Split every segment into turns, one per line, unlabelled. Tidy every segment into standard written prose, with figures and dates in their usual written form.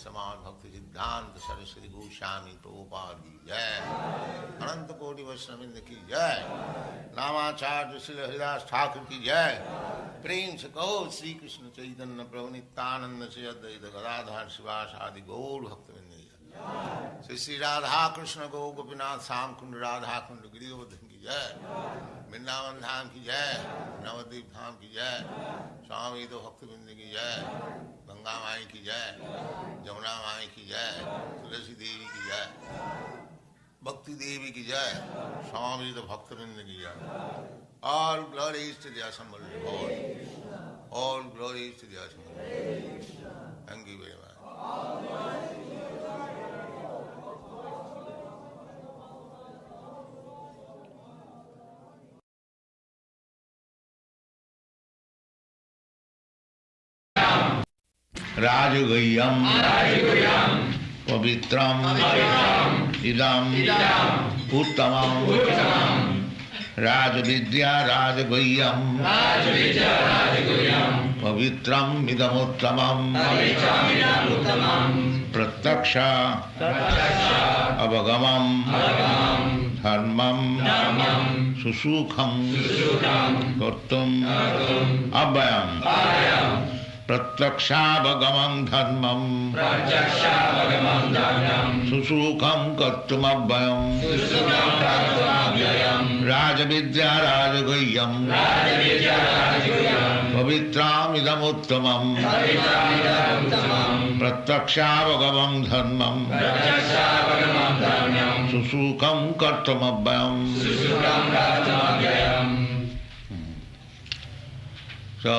Samad Bhaktivedanta Saraswati Goswami Prabhupada ki jai, Ananta Koti Vaishnavindra ki jai, Namacharya Srila Haridas Thakur ki jai, Prem se kaho Sri Krishna Chaitanya Prabhu Nityananda Sri Advaita Gadadhar Sivas Adi Gaur Bhaktivinoda ki jai, Sri Radha Krishna Gaur Gopinath Sam Kund Radha Kund Giridhardhan ki jai, Vrindavan Dham ki jai, Navadvip Dham ki jai, Swami Bhaktivedanta ki jai, Ganga Mai ki jai, Jamuna Mai ki jai, Tulasi Devi ki jai, Bhakti Devi ki jai, Swami Bhaktivedanta ki jai. All glories to the assembled Lord. All glories to the assembled Lord. Thank you very much. Rajagayam Pavitram Idam Uttamam Rajavidya Rajagayam Pavitram Idam Uttamam Prataksha Avagamam Dharmam Susukham Kartum Abhayam Pratyakshabagamam dharmam Susukham kartumabhayam Rajavidya Rajagayam Pavitram idam uttamam Pratyakshabagamam dharmam Susukham kartumabhayam. So,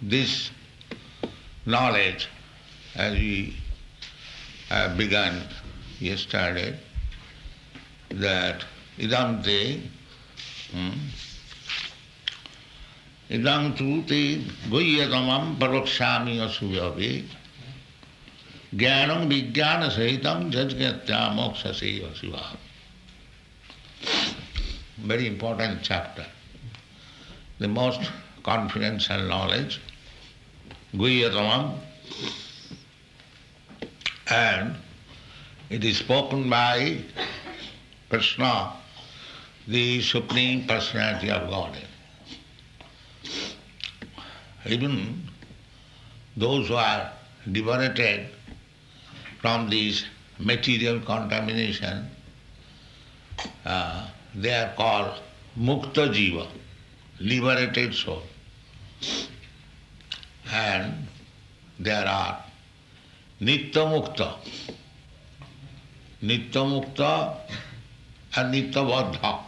this knowledge, as we have begun yesterday, that idam te, idam tu te guhyatamam parokshami asubhyavi jnanam vijnana sahitam jajgatya moksha seva siva. Very important chapter. The most confidential knowledge, guhyatamam, and it is spoken by Krishna, the Supreme Personality of Godhead. Even those who are liberated from this material contamination, they are called mukta jiva, liberated soul. And there are Nitya Mukta and Nitya Baddha.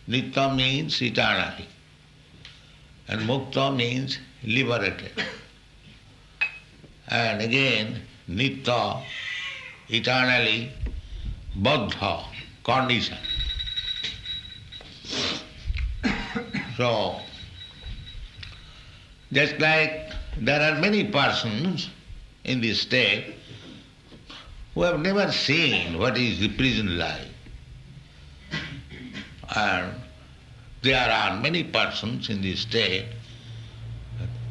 Nitya means eternally and Mukta means liberated. And again Nitya, eternally, Baddha, condition. So, just like there are many persons in this state who have never seen what is the prison life. And there are many persons in this state,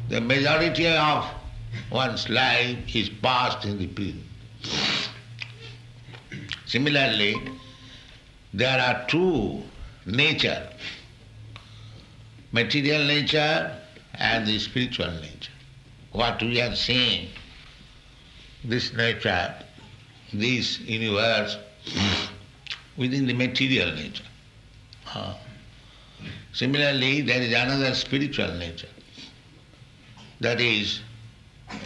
the majority of one's life is passed in the prison. Similarly, there are two natures, material nature and the spiritual nature. What we are seeing, this nature, this universe, within the material nature. Similarly, there is another spiritual nature that is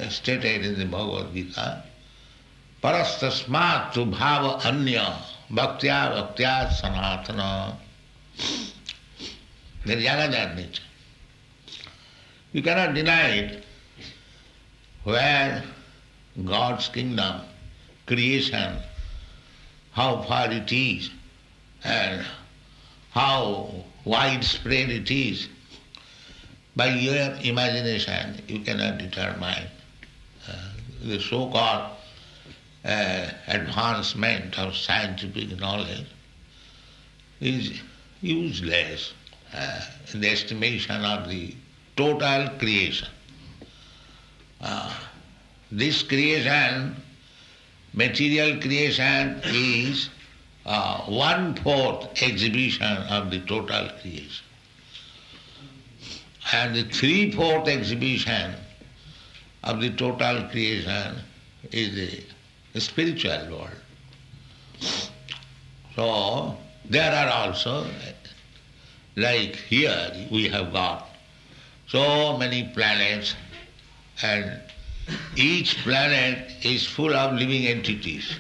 stated in the Bhagavad Gita, parastasmat tu bhava anya bhaktya bhaktya sanatana. There is another nature. You cannot deny it. Where God's kingdom, creation, how far it is and how widespread it is, by your imagination you cannot determine. The so-called advancement of scientific knowledge is useless in the estimation of the total creation. this creation, material creation is 1/4 exhibition of the total creation. And the 3/4 exhibition of the total creation is the spiritual world. So there are also, like here we have got so many planets, and each planet is full of living entities.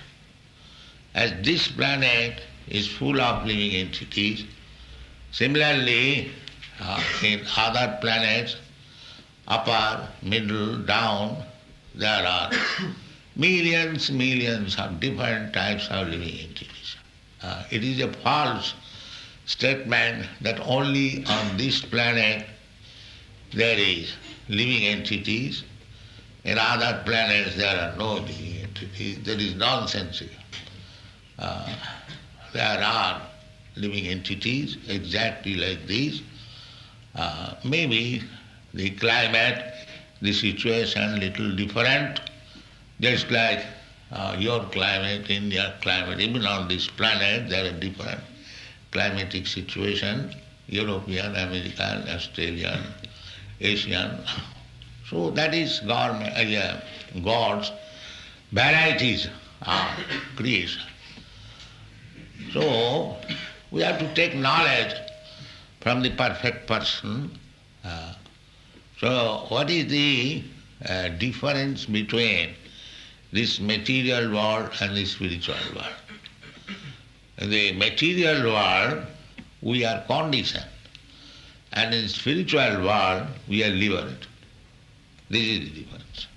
As this planet is full of living entities, similarly in other planets, upper, middle, down, there are millions of different types of living entities. It is a false statement that only on this planet there is living entities, in other planets there are no living entities. That is nonsensical. There are living entities exactly like this. Maybe the climate, the situation little different, just like your climate, India's climate, even on this planet there are different climatic situation, European, American, Australian, Asian. So that is God's varieties of creation. So we have to take knowledge from the perfect person. So what is the difference between this material world and the spiritual world? In the material world we are conditioned, and in the spiritual world we are liberated. This is the difference.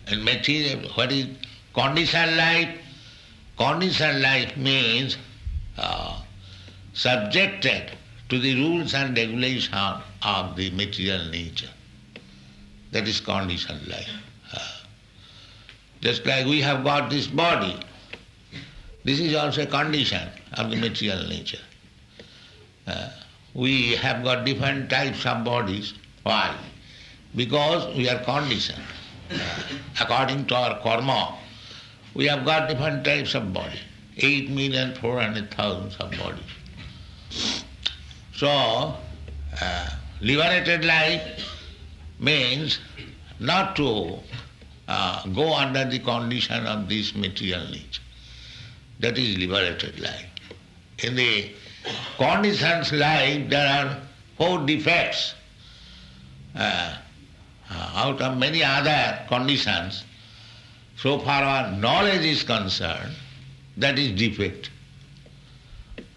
In material, what is conditioned life? Conditioned life means subjected to the rules and regulations of the material nature. That is conditioned life. Just like we have got this body, this is also a condition of the material nature. We have got different types of bodies. Why? Because we are conditioned. According to our karma, we have got different types of body, 8,400,000 of bodies. So, liberated life means not to go under the condition of this material nature. That is liberated life. In the conditioned life there are 4 defects. Out of many other conditions, so far our knowledge is concerned, that is defect.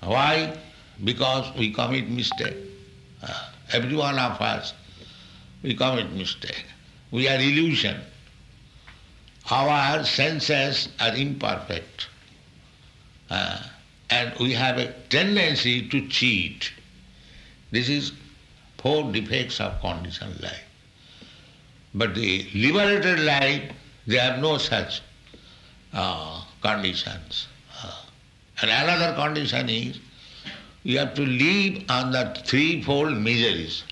Why? Because we commit mistake. Every one of us, we commit mistake. We are illusion. Our senses are imperfect. And we have a tendency to cheat. This is 4 defects of conditioned life. But the liberated life, there are no such conditions. And another condition is, you have to live on the 3-fold miseries.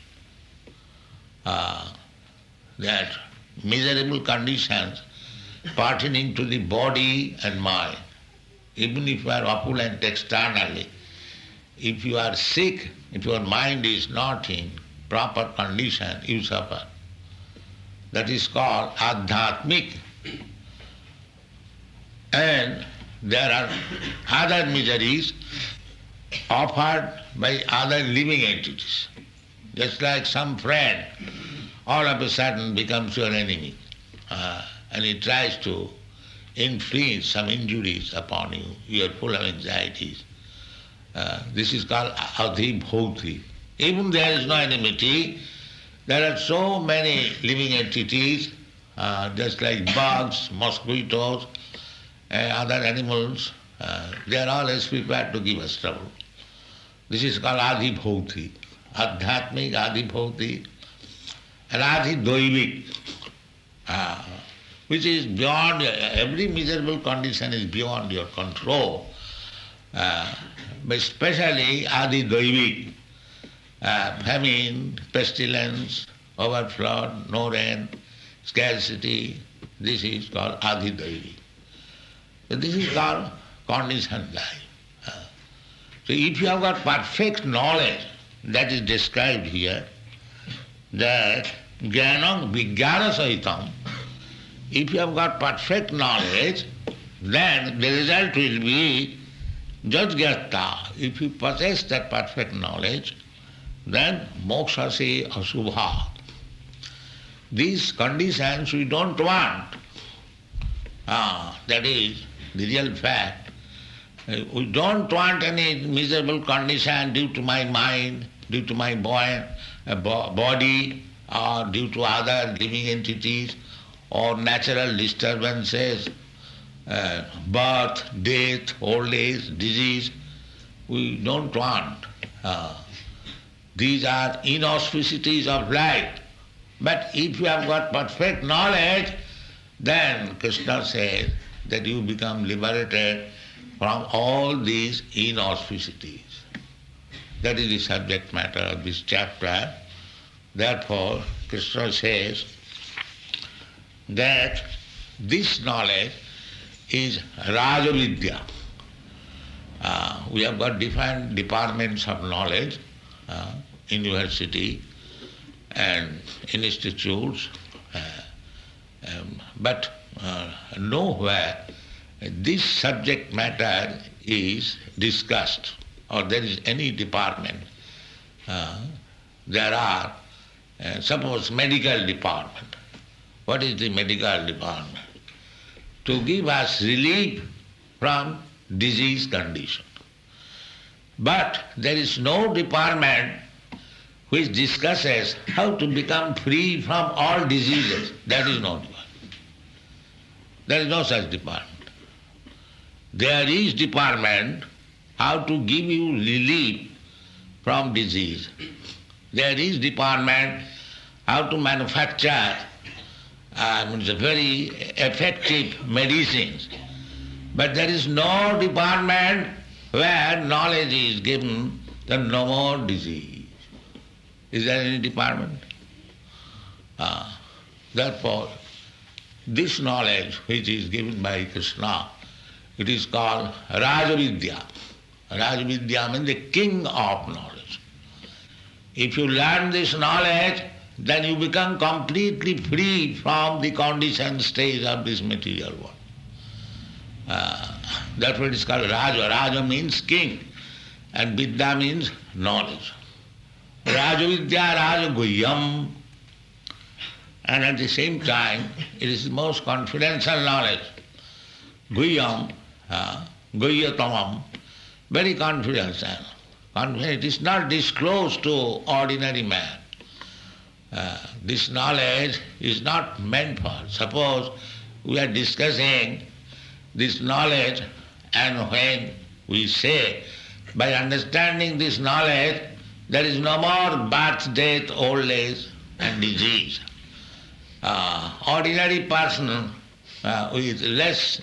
That miserable conditions pertaining to the body and mind. Even if you are opulent externally, if you are sick, if your mind is not in proper condition, you suffer. That is called adhyatmic. And there are other miseries offered by other living entities. Just like some friend all of a sudden becomes your enemy, and he tries to inflict some injuries upon you. You are full of anxieties. This is called adhibhoti. Even there is no enmity. There are so many living entities, just like bugs, mosquitoes, and other animals. They are always prepared to give us trouble. This is called adhibhoti. Adhyatmic, adhibhoti, and adhidoivik, which is beyond, every miserable condition is beyond your control. But especially adhidoivik, famine, pestilence, overflood, no rain, scarcity. This is called adhidaivi. So this is called conditioned life. So if you have got perfect knowledge, that is described here, that jnanam vijnana sahitam, if you have got perfect knowledge, then the result will be jajgyata. If you possess that perfect knowledge, then moksha se asubha. These conditions we don't want. That is the real fact. We don't want any miserable condition due to my mind, due to my body, or due to other living entities, or natural disturbances, birth, death, old age, disease. We don't want. These are inauspicities of life. But if you have got perfect knowledge, then Krishna says that you become liberated from all these inauspicities. That is the subject matter of this chapter. Therefore, Krishna says that this knowledge is Rajavidya. We have got different departments of knowledge, university and institutes, but nowhere this subject matter is discussed, or there is any department. There are, suppose medical department. What is the medical department? To give us relief from disease condition. But there is no department which discusses how to become free from all diseases. That is no department. There is no such department. There is department how to give you relief from disease. There is department how to manufacture very effective medicines. But there is no department where knowledge is given that no more disease. Is there any department? Therefore, this knowledge which is given by Krishna, it is called Rajavidya. Rajavidya means the king of knowledge. If you learn this knowledge, then you become completely free from the conditioned stage of this material world. Therefore it is called Raja. Raja means king, and Vidya means knowledge. Rajavidya, Rajaguyam, and at the same time it is the most confidential knowledge. Guyam, Guyatamam, very confidential. It is not disclosed to ordinary man. This knowledge is not meant for. Suppose we are discussing this knowledge, and when we say, by understanding this knowledge, there is no more birth, death, old age and disease. Ordinary person with less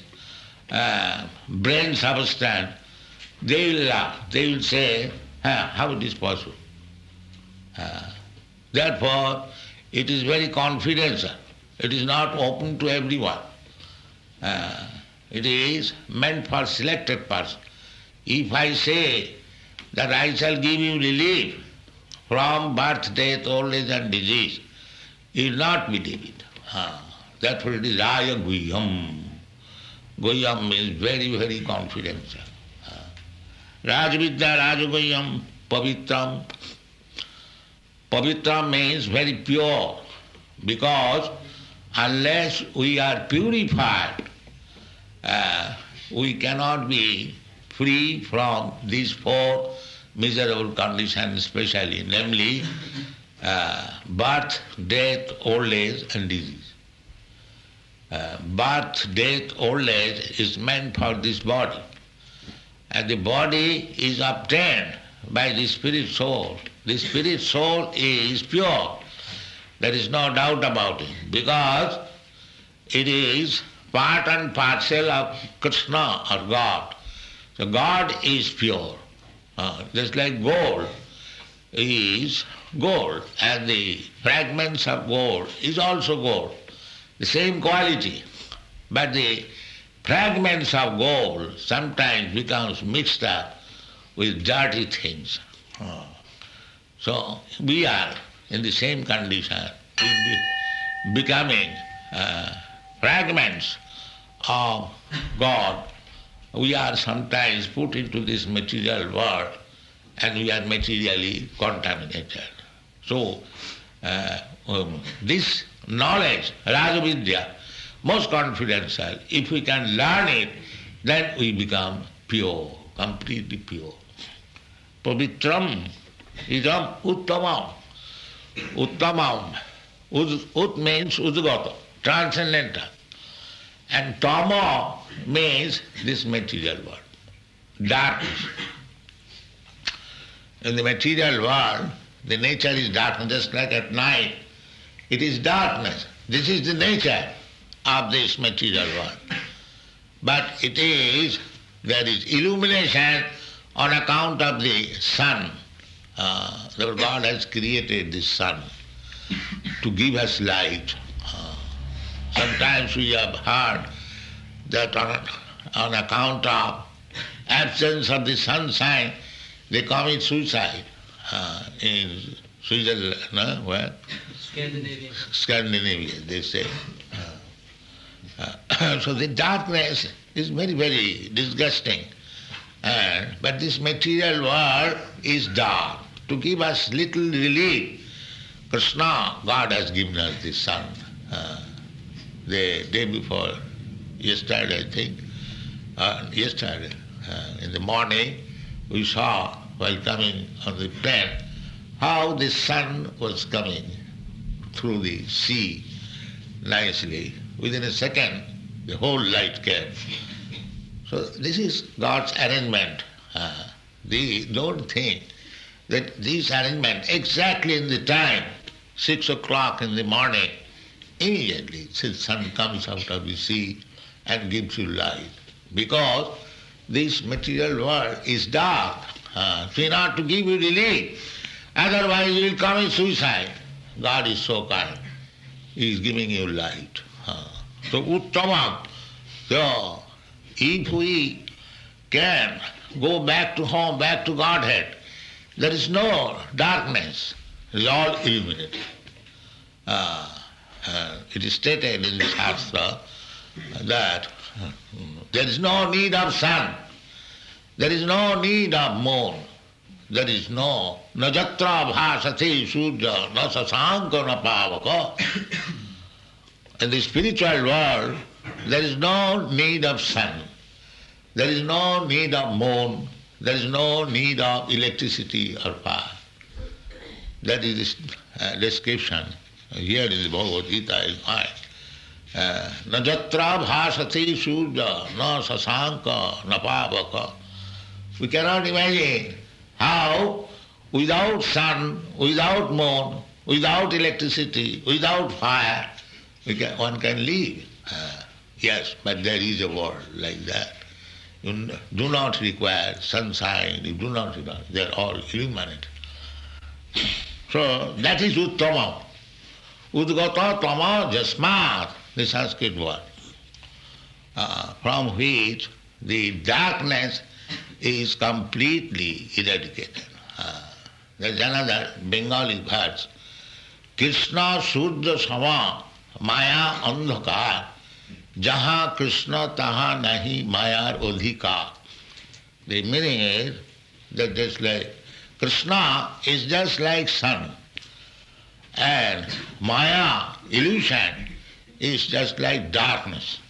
brain substance, they will say, how it is possible? Therefore, it is very confidential. It is not open to everyone. It is meant for selected person. If I say that I shall give you relief from birth, death, old age and disease, you will not believe it. Therefore it is Raya Guyam. Guyam means very, very confidential. Rajavidya, Rajaguyam, Pavitram. Pavitra means very pure, because unless we are purified, we cannot be free from these four miserable conditions, especially, namely birth, death, old age and disease. Birth, death, old age is meant for this body, and the body is obtained by the spirit soul. The spirit soul is pure. There is no doubt about it, because it is part and parcel of Krishna or God. So God is pure. Just like gold is gold, and the fragments of gold is also gold. the same quality, but the fragments of gold sometimes becomes mixed up with dirty things. So we are in the same condition, becoming fragments of God. We are sometimes put into this material world and we are materially contaminated. So this knowledge, Rajavidya, most confidential, if we can learn it, then we become pure, completely pure. Pavitram idam uttamam. Uttamam. Ut means udgata, transcendental. And tama means this material world, darkness. In the material world, the nature is darkness, just like at night. It is darkness. This is the nature of this material world. But there is illumination on account of the sun. Lord God has created the sun to give us light. Sometimes we have heard that on account of absence of the sunshine, they commit suicide in Switzerland, where? Scandinavia, they say. So the darkness is very, very disgusting. But this material world is dark. To give us little relief, Krishna, God has given us the sun. The day before, yesterday I think, in the morning, we saw while coming on the plane how the sun was coming through the sea nicely. Within a second, the whole light came. So this is God's arrangement. Don't think that this arrangement, exactly in the time, 6 o'clock in the morning, immediately the sun comes out of the sea and gives you light. Because this material world is dark. So in order to give you relief, otherwise you will commit suicide. God is so kind. He is giving you light. So uttamam. So if we can go back to home, back to Godhead, there is no darkness. It is all illuminated. It is stated in the Shastra that there is no need of sun, there is no need of moon, there is no najatra bhasati surya na sasanka na pavaka. In the spiritual world, there is no need of sun, there is no need of moon, there is no need of electricity or fire. That is the description here in the Bhagavad Gita is fine. Na jatra bhasati surya, na sasanka, na pavaka. We cannot imagine how without sun, without moon, without electricity, without fire, one can live. Yes, but there is a world like that. You do not require sunshine, you do not require, they are all illuminated. So that is uttama. Udgata tama jasmat, the Sanskrit word, from which the darkness is completely eradicated. There is another Bengali verse, Krishna Sudra Sama Maya Andhakar Jaha Krishna Taha Nahi Mayar Odhika. The meaning is that just like Krishna is just like sun, and Maya, illusion, is just like darkness.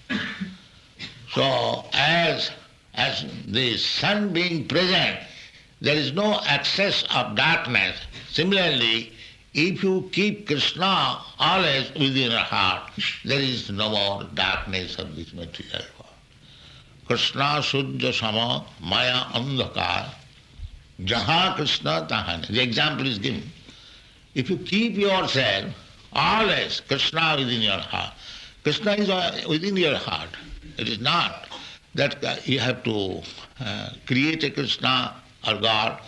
So as the sun being present, there is no access of darkness. Similarly, if you keep Krishna always within your heart, there is no more darkness of this material world. Krishna Sudya Sama Maya Andhakar Jaha Krishna Tahan. The example is given. If you keep yourself always Krishna within your heart, Krishna is within your heart. It is not that you have to create a Krishna or God,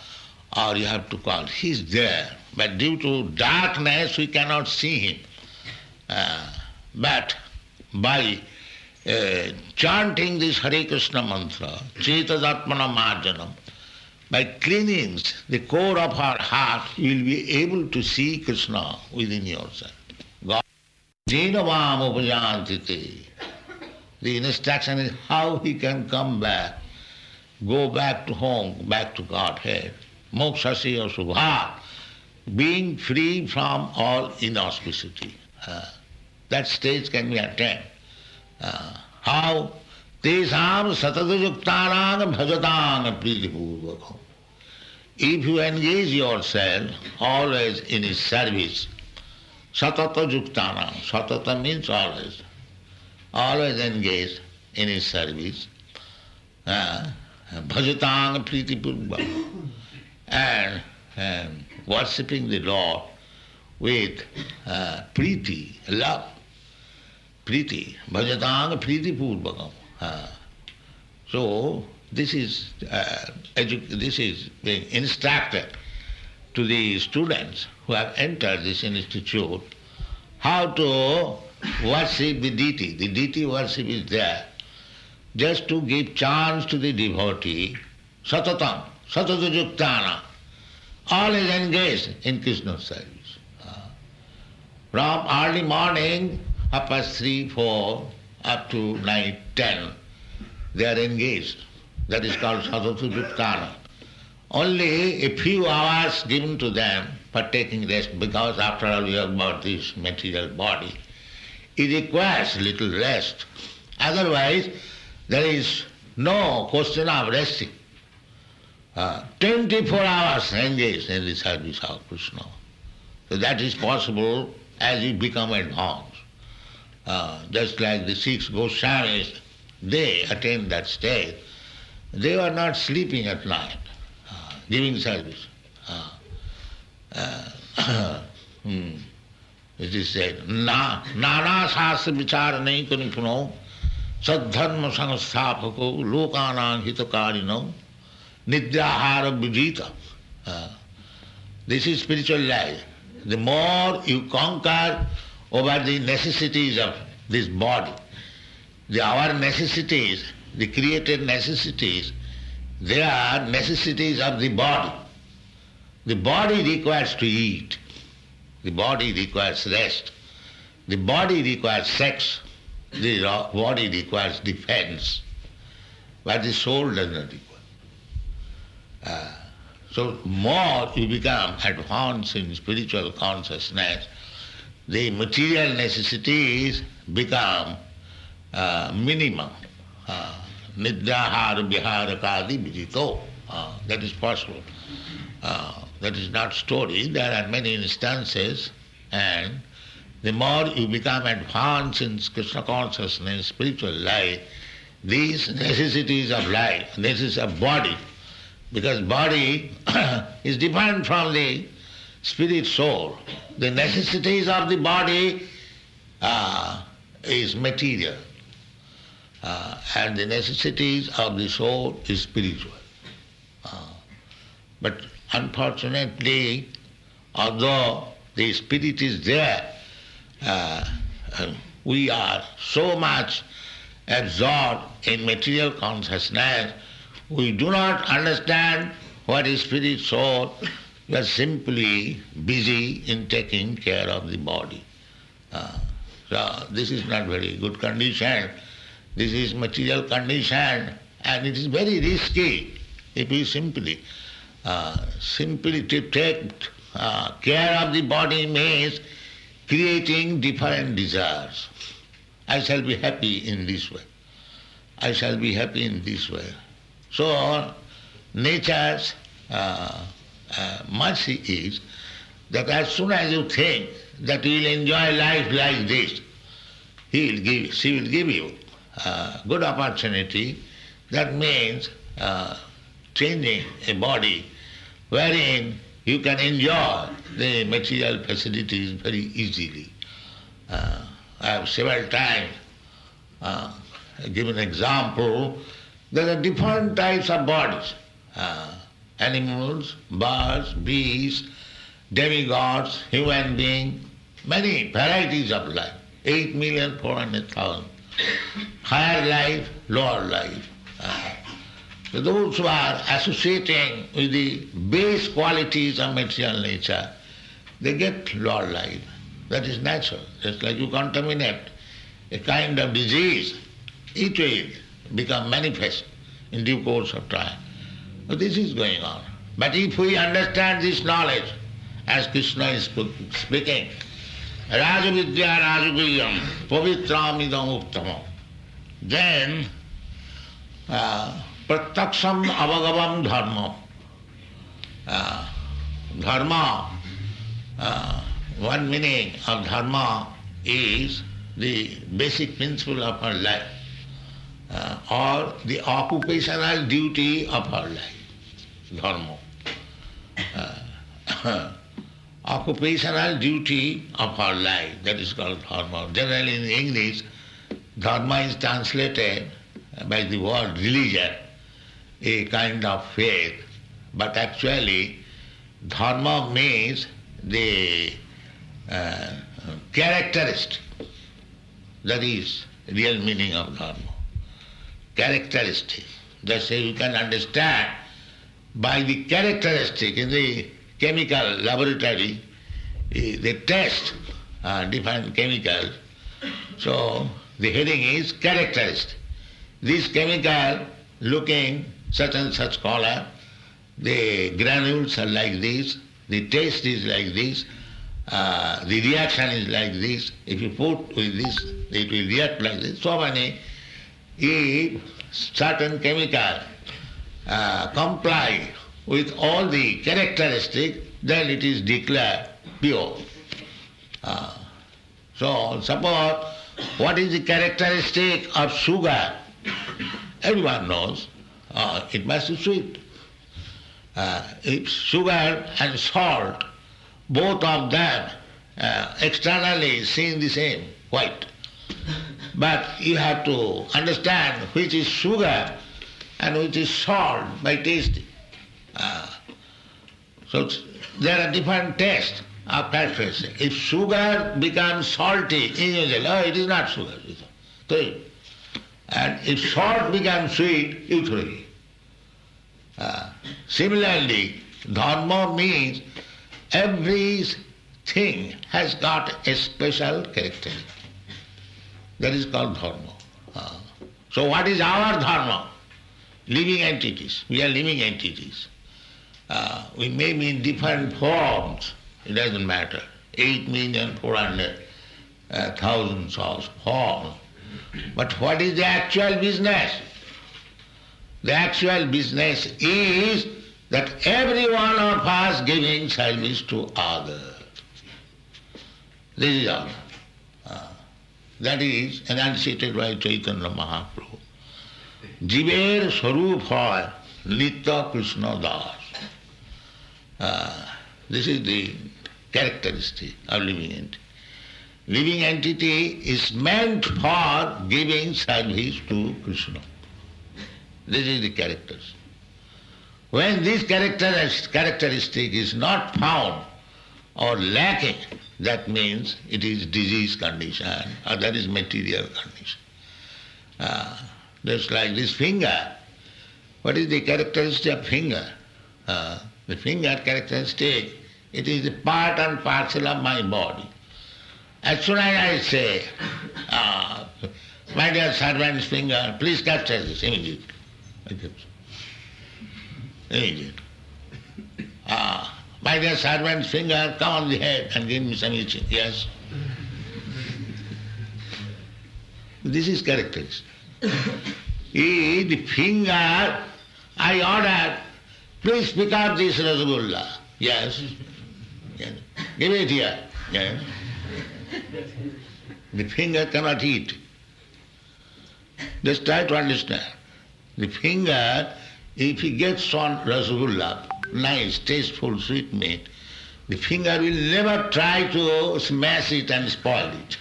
or you have to call. He is there. But due to darkness, we cannot see him. But by chanting this Hare Krishna mantra, Chetadatmana Marjanam, by cleaning the core of our heart, you will be able to see Krishna within yourself. God. Jinavam upajantite. The instruction is how he can come back, go back to home, back to Godhead. Mokshasya subha, being free from all inauspicity. That stage can be attained. How? Tesam satadayuktanang bhajatang pritipurvakam. If you engage yourself always in his service, satata yuktanang, satata means always engaged in his service, bhajatang pritipurvakam, and worshipping the Lord with priti, love. Priti, bhajatang priti purvakam. So this is being instructed to the students who have entered this institute how to worship the deity. The deity worship is there. Just to give chance to the devotee, satatam, satatajuktana, all is engaged in Krishna's service. From early morning, 3, 4, up to night 10, they are engaged. That is called sadhatu-juktana. Only a few hours given to them for taking rest, because after all we have got this material body. It requires little rest. Otherwise, there is no question of resting. 24 hours engaged in the service of Krishna. So that is possible as you become advanced. Just like the 6 Goswamis, they attained that state. They were not sleeping at night, giving service. It is said, Nana Sastra Vicharanai Kunipuno, Sadharma Sangasthapako, Lokanang Hitakarino, Nidrahara Bhujita. This is spiritual life. The more you conquer over the necessities of this body, our necessities, the created necessities, they are necessities of the body. The body requires to eat. The body requires rest. The body requires sex. The body requires defense. But the soul does not require. So more you become advanced in spiritual consciousness, the material necessities become minimum. Nidrahara viharakadi vijito. That is possible. That is not story. There are many instances, and the more you become advanced in Krishna consciousness, spiritual life, these necessities of life, necessities of body, because body is different from the spirit soul. The necessities of the body is material, and the necessities of the soul is spiritual. But unfortunately, although the spirit is there, we are so much absorbed in material consciousness, we do not understand what is spirit soul. We are simply busy in taking care of the body. So this is not very good condition. This is material condition, and it is very risky if we simply to take care of the body means creating different desires. I shall be happy in this way. I shall be happy in this way. So nature's mercy is that as soon as you think that you will enjoy life like this, she will give you good opportunity. That means changing a body wherein you can enjoy the material facilities very easily. I have several times given example. There are different types of bodies. Animals, birds, beasts, demigods, human beings, many varieties of life. 8,400,000. Higher life, lower life. So those who are associating with the base qualities of material nature, they get lower life. That is natural. Just like you contaminate a kind of disease, it will become manifest in due course of time. So this is going on. But if we understand this knowledge, as Krishna is speaking, Rajavidya Rajaguyam Pavitram Idam Uttamam, then Prataksham Avagavam Dharma. Dharma, one meaning of dharma is the basic principle of our life, or the occupational duty of our life, dharma. Occupational duty of our life, that is called dharma. Generally in English, dharma is translated by the word religion, a kind of faith, but actually dharma means the characteristic. That is real meaning of dharma. Characteristic. That's how you can understand by the characteristic in the chemical laboratory, they test different chemicals. So the heading is characteristic. This chemical looking such and such color, the granules are like this, the taste is like this, the reaction is like this. If you put with this, it will react like this. So many, if certain chemical comply with all the characteristics, then it is declared pure. So suppose what is the characteristic of sugar? Everyone knows it must be sweet. If sugar and salt, both of them externally seem the same, white. But you have to understand which is sugar and which is salt by tasting. So there are different tastes of characteristics. If sugar becomes salty, you say, oh, it is not sugar. And if salt becomes sweet, you throw it. Similarly, dharma means everything has got a special character. That is called dharma. So what is our dharma? Living entities. We are living entities. We may be in different forms. It doesn't matter. 8,400,000 forms. But what is the actual business? The actual business is that every one of us giving service to others. This is all. That is enunciated by Chaitanya Mahaprabhu. Jiver Swarup hoy Nitya Krishna Das. This is the characteristic of living entity. Living entity is meant for giving service to Krishna. This is the characteristic. When this characteristic is not found or lacking, that means it is disease condition or that is material condition. Just like this finger. What is the characteristic of finger? The finger characteristic, it is a part and parcel of my body. As soon as I say, my dear servant's finger, please capture this immediately. Immediately. My dear servant's finger, come on the head and give me some itching. Yes. This is characteristic. The finger, I ordered, please pick up this rasgulla. Yes. Yes. Give it here. Yes. The finger cannot eat. Just try to understand. The finger, if he gets on rasgulla, nice, tasteful sweetmeat, the finger will never try to smash it and spoil it.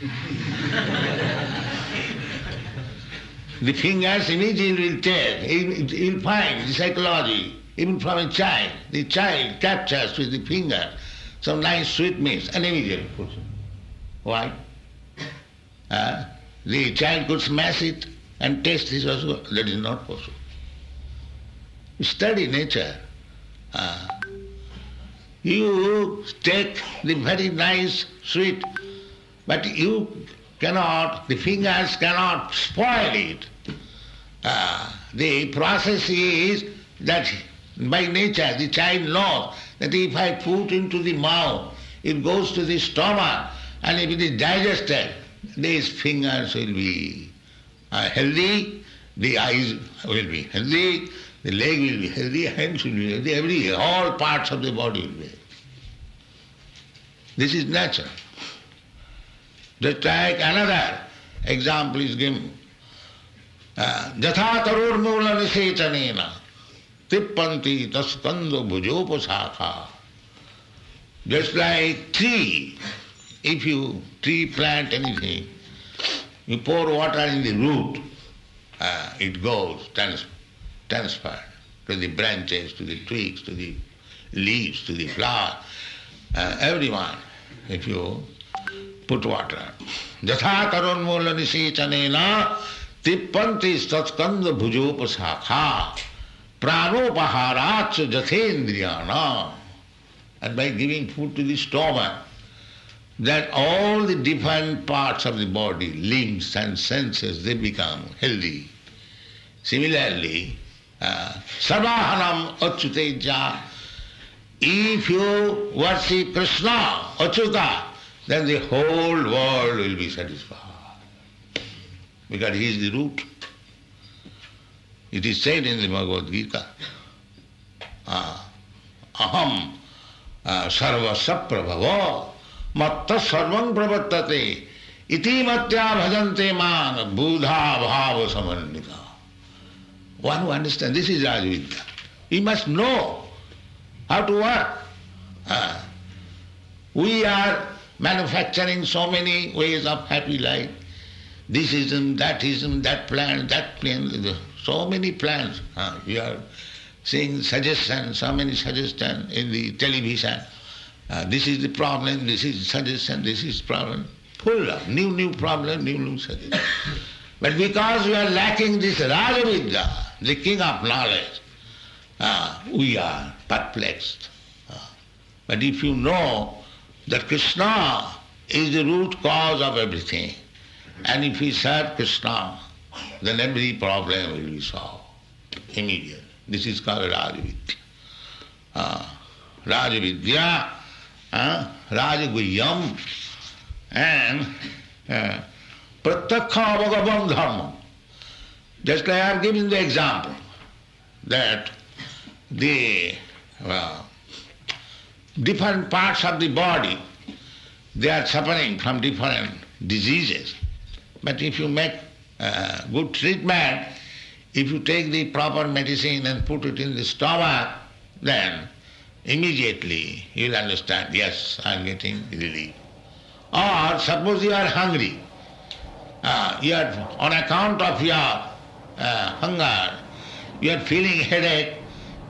The fingers immediately will tell, he will find the psychology, even from a child. The child captures with the finger some nice sweetmeats and immediately puts it. Why? The child could smash it and taste this also. That is not possible. Study nature. You take the very nice sweet, but you cannot, the fingers cannot spoil it. The process is that by nature the child knows that if I put into the mouth, it goes to the stomach, and if it is digested, these fingers will be healthy, the eyes will be healthy, the leg will be healthy, hands will be healthy, all parts of the body will be healthy. This is nature. Just like another example is given. Jatha tarurmula nisetanena tippanti taskando bhujopasakha. Just like tree, if you plant anything, you pour water in the root, it goes, transferred to the branches, to the twigs, to the leaves, to the flower, everyone, if you put water. Jatha tarunmula nisechanena tippanti tatskanda bhujopasakha pranopaharatsa jathendriyana. And by giving food to the stomach, that all the different parts of the body, limbs and senses, they become healthy. Similarly, sarvahanam achyuteja, if you worship Krishna, Achyuta, then the whole world will be satisfied. Because he is the root. It is said in the Bhagavad Gita, aham sarvasya prabhava matta sarvam pravattate iti matya bhajante man buddha bhava samannita. One who understands, this is Rajavidya. He must know how to work. We are manufacturing so many ways of happy life. Thisism, that plan, so many plans. We are seeing suggestions, so many suggestions in the television. This is the problem, this is suggestion, this is problem. Full of new problem, new suggestion. But because we are lacking this Rajavidya, the king of knowledge, we are perplexed. But if you know that Krishna is the root cause of everything, and if we serve Krishna, then every problem will be solved immediately. This is called Rajavidya. Rajavidya, Rajaguhyam, and Pratyakha Bhagavan Dharma. Just like I have given the example that the different parts of the body, they are suffering from different diseases. But if you make good treatment, if you take the proper medicine and put it in the stomach, then immediately you will understand, yes, I am getting relief. Or suppose you are hungry, you are, on account of your hunger, you are feeling headache,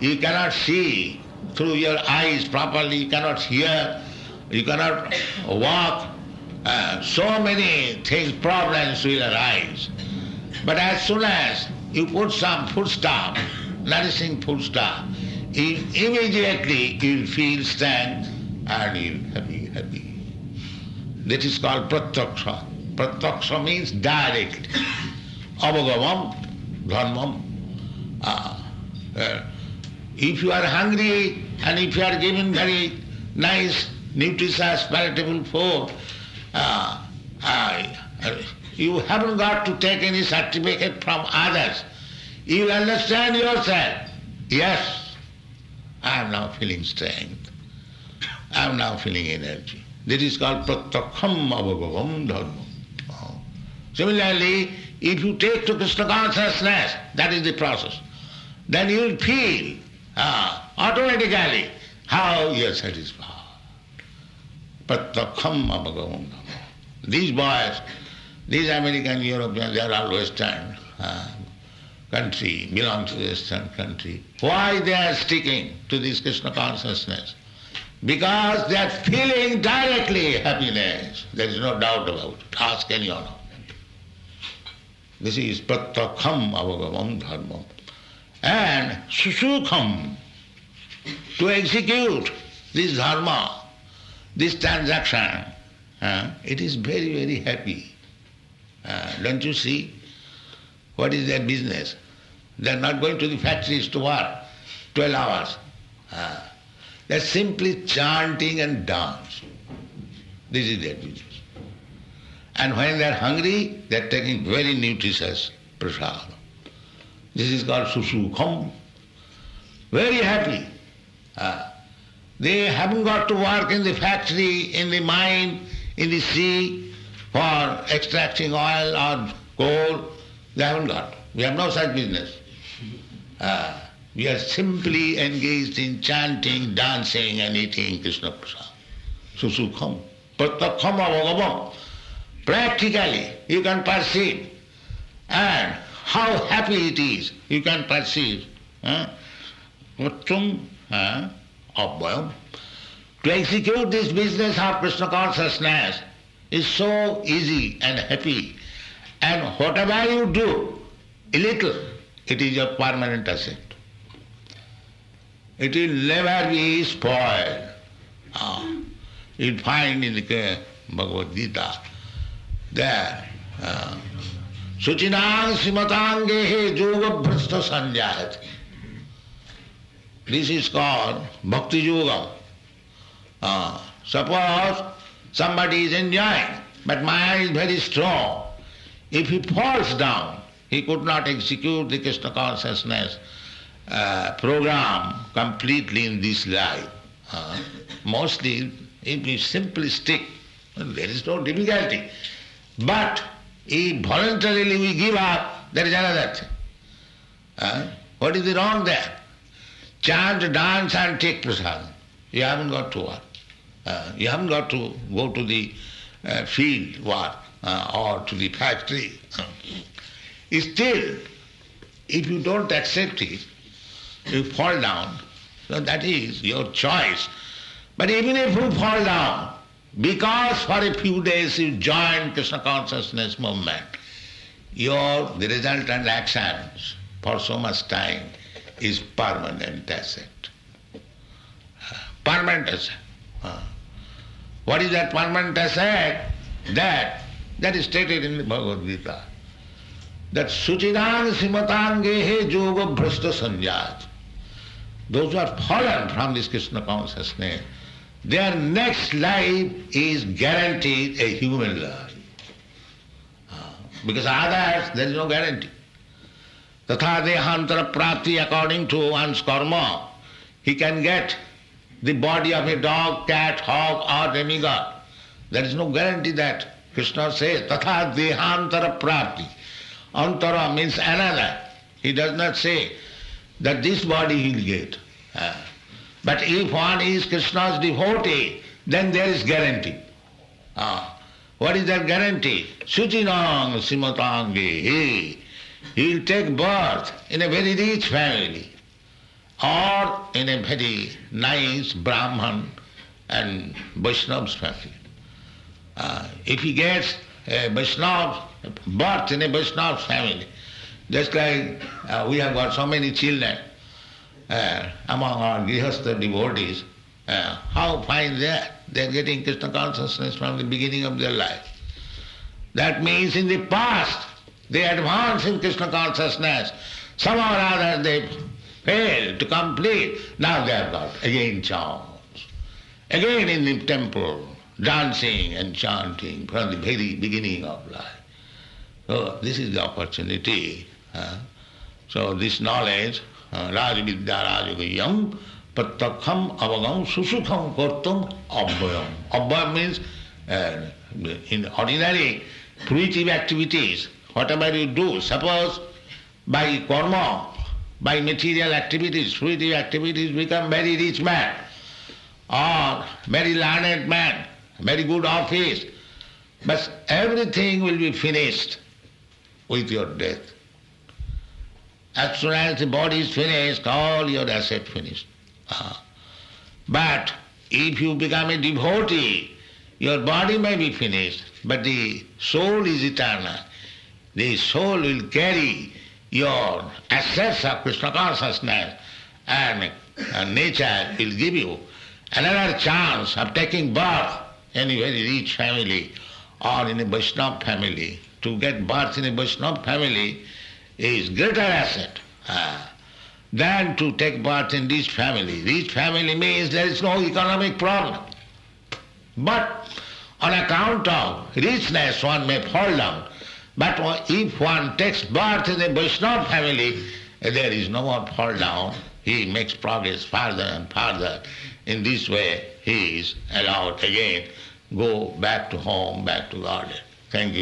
you cannot see through your eyes properly, you cannot hear, you cannot walk, so many things, problems will arise. But as soon as you put some foodstuff, nourishing foodstuff, immediately you will feel strength and you will be happy. That is called pratyaksha. Pratyaksha means directly. Avagavam, dharmam. If you are hungry and if you are given very nice, nutritious, palatable food, you haven't got to take any certificate from others. You understand yourself. Yes, I am now feeling strength. I am now feeling energy. This is called pratyakham avagavam dharmam. Similarly, if you take to Krishna consciousness, that is the process, then you will feel automatically how you are satisfied. Pratyakham avagavam dharmam. These boys, these American, Europeans, they are all Western country, belong to the Western country. Why they are sticking to this Krishna consciousness? Because they are feeling directly happiness. There is no doubt about it. Ask any one of them. This is pratyakham avagavam dharmam. And susukham, to execute this dharma, this transaction, it is very, very happy. Don't you see? What is their business? They are not going to the factories to work 12 hours. They are simply chanting and dance. This is their business. And when they are hungry, they are taking very nutritious prasad. This is called susukham. Very happy. They haven't got to work in the factory, in the mine, in the sea for extracting oil or coal. They haven't got. We have no such business. We are simply engaged in chanting, dancing and eating Krishna prasad. Susukham. Pratyakham avagavam. Practically you can perceive. And how happy it is, you can perceive. Uttam abhayam. To execute this business of Krishna consciousness is so easy and happy. And whatever you do, a little, it is your permanent asset. It will never be spoiled. You find in the Bhagavad Gita, there, Suchinang simatangehe yoga bhrasta sanjayati. This is called bhakti yoga. Suppose somebody is enjoying, but mind is very strong. If he falls down, he could not execute the Krishna consciousness program completely in this life. Mostly, if we simply stick, there is no difficulty. But if voluntarily we give up, there is another thing. What is the wrong there? Chant, dance and take prasad. You haven't got to work. You haven't got to go to the field work or to the factory. Still, if you don't accept it, you fall down. So that is your choice. But even if you fall down, because for a few days you join Krishna consciousness movement, the resultant actions for so much time is permanent asset. Permanent asset. What is that permanent asset? That is stated in the Bhagavad Gita. That suchinang simatangehe yoga bhrasta sanjat. Those who are fallen from this Krishna consciousness, their next life is guaranteed a human life. Because others, there is no guarantee. Tatha dehantara prapti, according to one's karma, he can get the body of a dog, cat, hog or demigod. There is no guarantee that. Krishna says, Tatha dehantara prapti. Antara means another. He does not say that this body he will get. But if one is Krishna's devotee, then there is guarantee. What is that guarantee? Suchinang simatange. He will take birth in a very rich family or in a very nice Brahman and Vaishnav's family. If he gets a Vaishnav, birth in a Vaishnav's family, just like we have got so many children among our Grihastha devotees, how fine they are. They are getting Krishna consciousness from the beginning of their life. That means in the past they advance in Krishna consciousness. Somehow or other they failed to complete. Now they have got again chants. Again in the temple, dancing and chanting from the very beginning of life. So this is the opportunity. So this knowledge, Rajavidya Rajagayam, Pratyakham Avagam Susukham Kartum Abhayam. Abhayam means in ordinary fruitive activities, whatever you do, suppose by karma, by material activities, fruitive activities, become very rich man or very learned man, very good office, but everything will be finished with your death. As soon as the body is finished, all your asset finished. But if you become a devotee, your body may be finished, but the soul is eternal. the soul will carry your assets of Krishna consciousness, and nature will give you another chance of taking birth in a very rich family or in a Vaishnava family. To get birth in a Vaishnava family is greater asset than to take birth in rich family. Rich family means there is no economic problem. But on account of richness one may fall down. But if one takes birth in a Vaishnava family, there is no more fall down. He makes progress further and further. In this way he is allowed again go back to home, back to garden. Thank you.